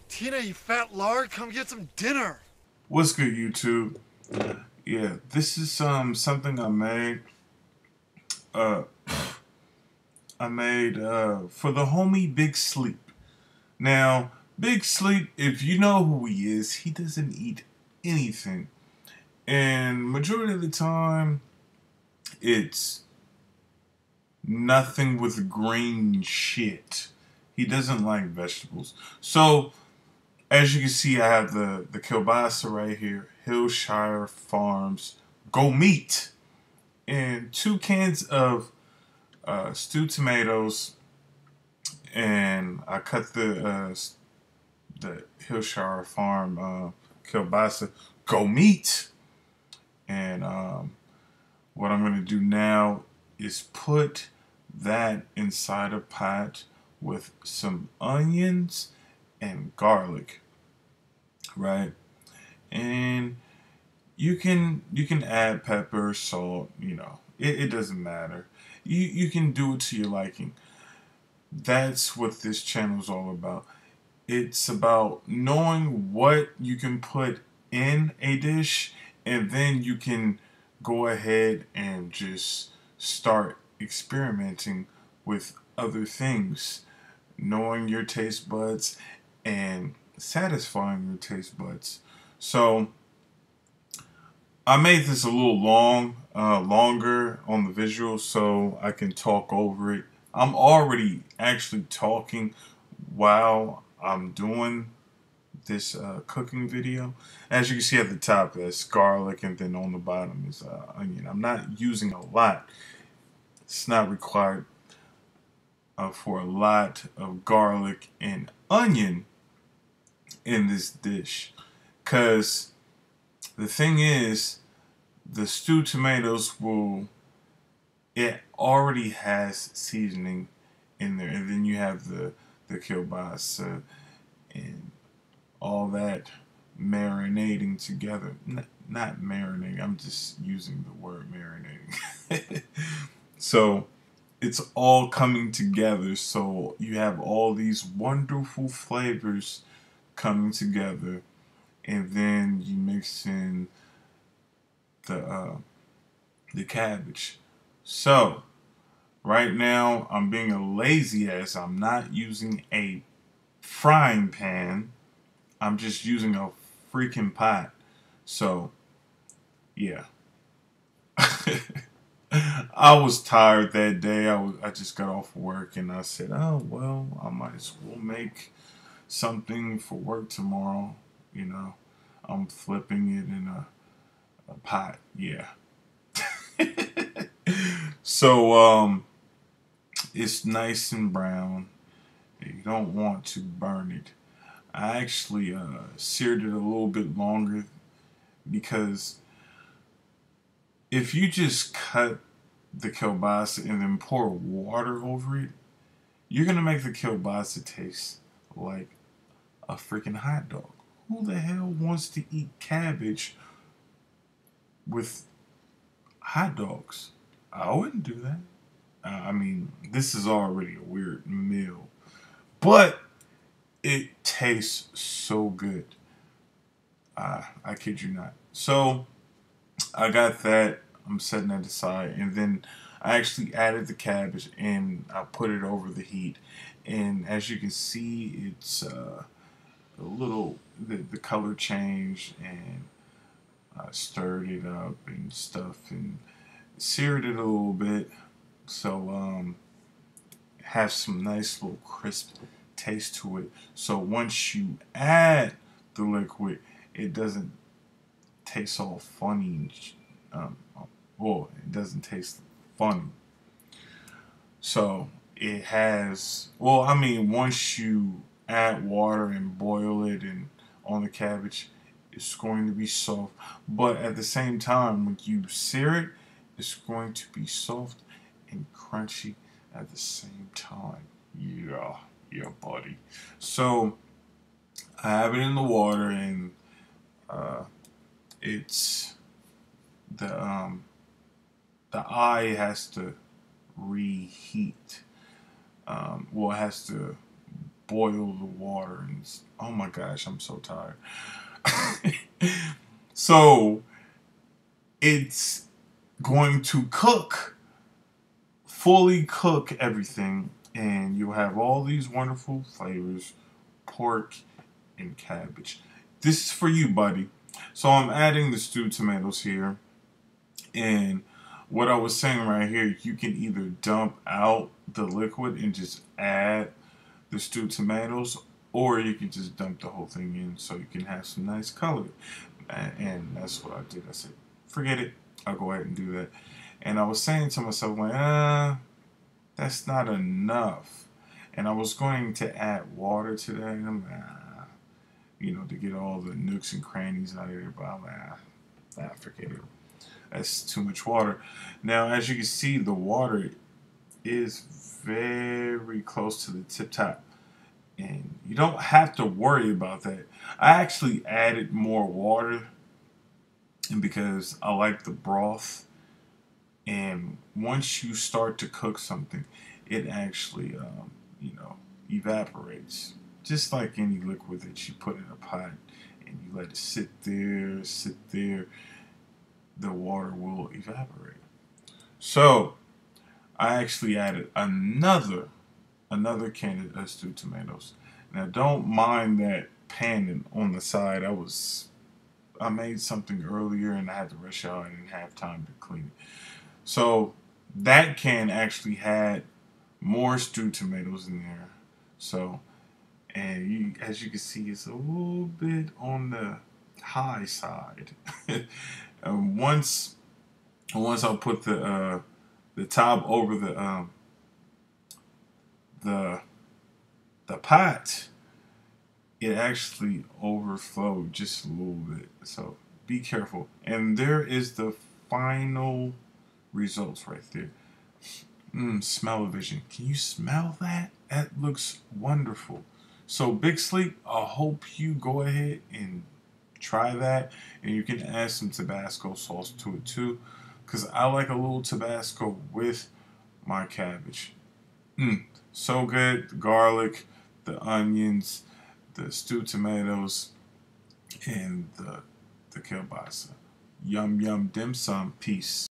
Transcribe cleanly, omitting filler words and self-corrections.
Tina, you fat lard, come get some dinner. What's good, YouTube? Yeah, this is something I made. Uh, for the homie Big Sleep. Now, Big Sleep, if you know who he is, he doesn't eat anything, and majority of the time, it's nothing with green shit. He doesn't like vegetables. So, as you can see, I have the kielbasa right here, Hillshire Farms Go Meat, and 2 cans of stewed tomatoes, and I cut the Hillshire Farm kielbasa Go Meat, and what I'm gonna do now is put that inside a pot with some onions and garlic, right? And you can add pepper, salt, it doesn't matter. You can do it to your liking. That's what this channel is all about. It's about knowing what you can put in a dish, and then you can go ahead and just start experimenting with other things, knowing your taste buds and satisfying your taste buds. So I made this a little longer on the visual so I can talk over it. I'm already actually talking while I'm doing this cooking video. As you can see at the top, that's garlic, and then on the bottom is onion. I'm not using a lot. It's not required for a lot of garlic and onion in this dish, because the thing is, the stewed tomatoes it already has seasoning in there, and then you have the kielbasa and all that marinating together. Not marinating, I'm just using the word marinating. So it's all coming together, so you have all these wonderful flavors coming together, and then you mix in the cabbage. So right now I'm being a lazy ass. I'm not using a frying pan. I'm just using a freaking pot. So yeah. I was tired that day. I just got off work, and I said, oh well, I might as well make something for work tomorrow. You know, I'm flipping it in a pot. Yeah. So it's nice and brown. You don't want to burn it. I actually seared it a little bit longer, because if you just cut the kielbasa and then pour water over it, you're gonna make the kielbasa taste like a freaking hot dog. Who the hell wants to eat cabbage with hot dogs? I wouldn't do that. I mean, this is already a weird meal, but it tastes so good. I kid you not. So I got that. I'm setting that aside, and then I actually added the cabbage and I put it over the heat. And as you can see, it's a little the color changed, and I stirred it up and stuff and seared it a little bit, so have some nice little crisp taste to it. So once you add the liquid, it doesn't taste all funny. Um, well, it doesn't taste funny. So it has. Well, I mean, once you add water and boil it and on the cabbage, it's going to be soft. But at the same time, when you sear it, it's going to be soft and crunchy at the same time. Yeah, yeah, buddy. So I have it in the water, and it's the eye has to reheat. Well, it has to boil the water. And oh my gosh, I'm so tired. So it's going to cook, fully cook everything, and you'll have all these wonderful flavors, pork and cabbage. This is for you, buddy. So I'm adding the stewed tomatoes here, and what I was saying right here, you can either dump out the liquid and just add the stewed tomatoes, or you can just dump the whole thing in so you can have some nice color. And that's what I did. I said, forget it. I'll go ahead and do that. And I was saying to myself, like, that's not enough. And I was going to add water to that. And I'm like, to get all the nooks and crannies out of there. But I'm like, forget it. That's too much water. Now, as you can see, the water is very close to the tip top. And you don't have to worry about that. I actually added more water, and because I like the broth. And once you start to cook something, it actually, evaporates. Just like any liquid that you put in a pot and you let it sit there, the water will evaporate. So I actually added another can of stewed tomatoes. Now don't mind that pan on the side. I made something earlier and I had to rush out. I didn't have time to clean it. So that can actually had more stewed tomatoes in there. So, and as you can see, it's a little bit on the high side. Once I put the top over the pot, it actually overflowed just a little bit. So be careful. And there is the final results right there. Smell-o-vision. Can you smell that? That looks wonderful. So Big Sleep, I hope you go ahead and try that, and you can add some Tabasco sauce to it too, because I like a little Tabasco with my cabbage. So good. The garlic, the onions, the stewed tomatoes, and the kielbasa. Yum yum dim sum. Peace.